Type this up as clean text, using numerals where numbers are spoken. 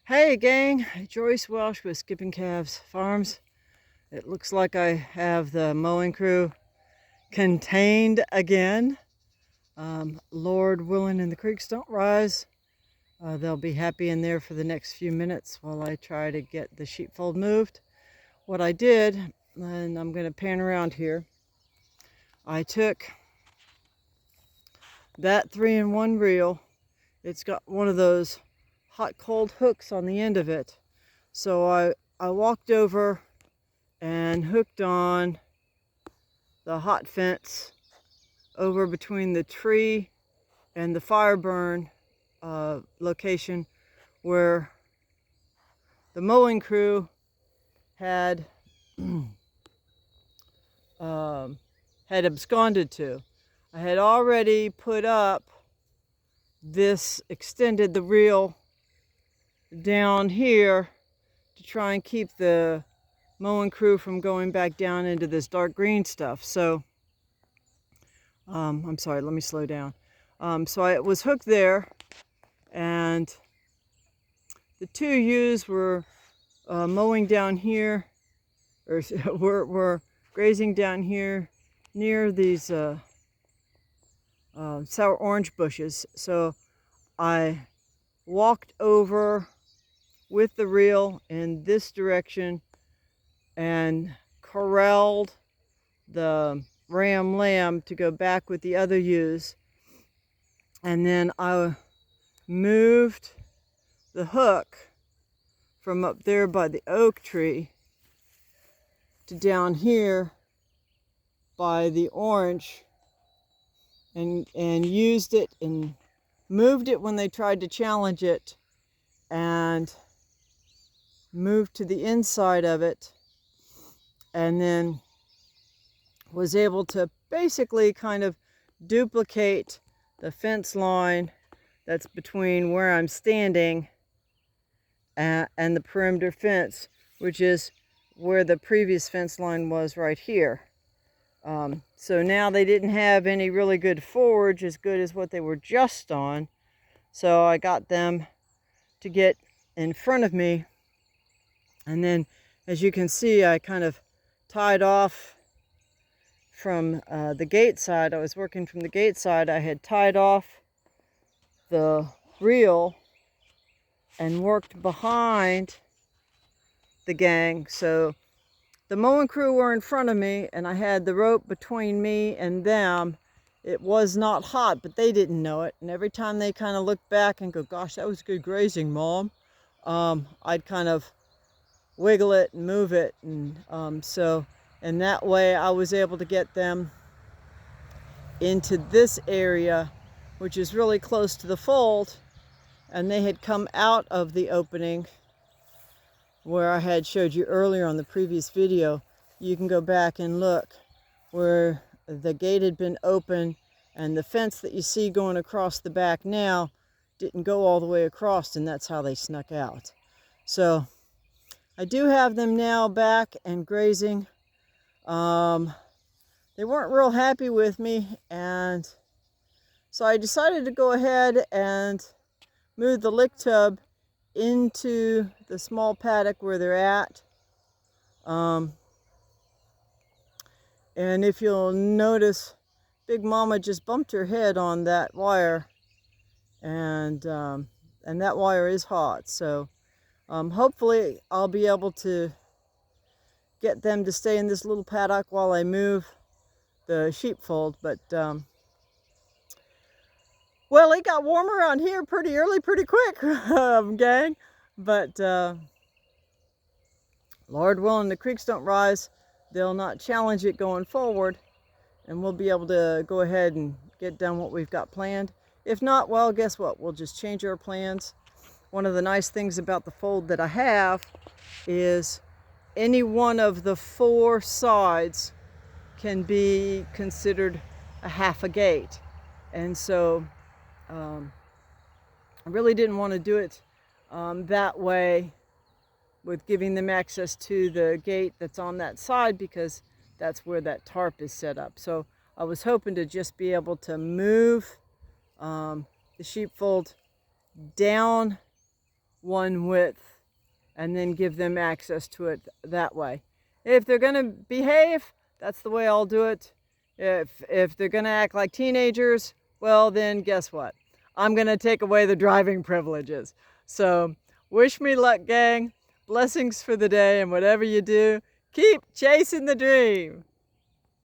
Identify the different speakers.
Speaker 1: Hey gang, Joyce Welsh with Skipping Calves Farms. It looks like I have the mowing crew contained again. Lord willing and the creeks don't rise. They'll be happy in there for the next few minutes while I try to get the sheepfold moved. What I did, and I'm going to pan around here, I took that 3-in-1 reel. It's got one of those hot cold hooks on the end of it. So I walked over and hooked on the hot fence over between the tree and the fire burn location where the mowing crew had had absconded to. I had already put up extended the reel down here to try and keep the mowing crew from going back down into this dark green stuff. So I'm sorry, let me slow down. So I was hooked there, and the two ewes were mowing down here, or were grazing down here near these sour orange bushes. So I walked over with the reel in this direction and corralled the lamb to go back with the other ewes, and then I moved the hook from up there by the oak tree to down here by the orange, and used it and moved it when they tried to challenge it, and moved to the inside of it, and then was able to basically kind of duplicate the fence line that's between where I'm standing and the perimeter fence, which is where the previous fence line was right here. So now they didn't have any really good forage as good as what they were just on. So I got them to get in front of me. And then, as you can see, I kind of tied off from the gate side. I was working from the gate side. I had tied off the reel and worked behind the gang. So the mowing crew were in front of me, and I had the rope between me and them. It was not hot, but they didn't know it. And every time they kind of looked back and go, "Gosh, that was good grazing, Mom," I'd kind of wiggle it and move it. And so in that way, I was able to get them into this area, which is really close to the fold. And they had come out of the opening where I had showed you earlier on the previous video. You can go back and look where the gate had been open, and the fence that you see going across the back now didn't go all the way across, and that's how they snuck out. So I do have them now back and grazing. They weren't real happy with me, and so I decided to go ahead and move the lick tub into the small paddock where they're at. And if you'll notice, Big Mama just bumped her head on that wire, and that wire is hot. So hopefully I'll be able to get them to stay in this little paddock while I move the sheepfold. But well, it got warm around here pretty early, pretty quick, gang. But Lord willing, the creeks don't rise. They'll not challenge it going forward, and we'll be able to go ahead and get done what we've got planned. If not, well, guess what? We'll just change our plans. One of the nice things about the fold that I have is any one of the 4 sides can be considered a half a gate. And so I really didn't want to do it that way, with giving them access to the gate that's on that side, because that's where that tarp is set up. So I was hoping to just be able to move the sheepfold down one width and then give them access to it that way. If they're going to behave, that's the way I'll do it. If they're going to act like teenagers, well then guess what? I'm going to take away the driving privileges. So wish me luck, gang. Blessings for the day, and whatever you do, keep chasing the dream.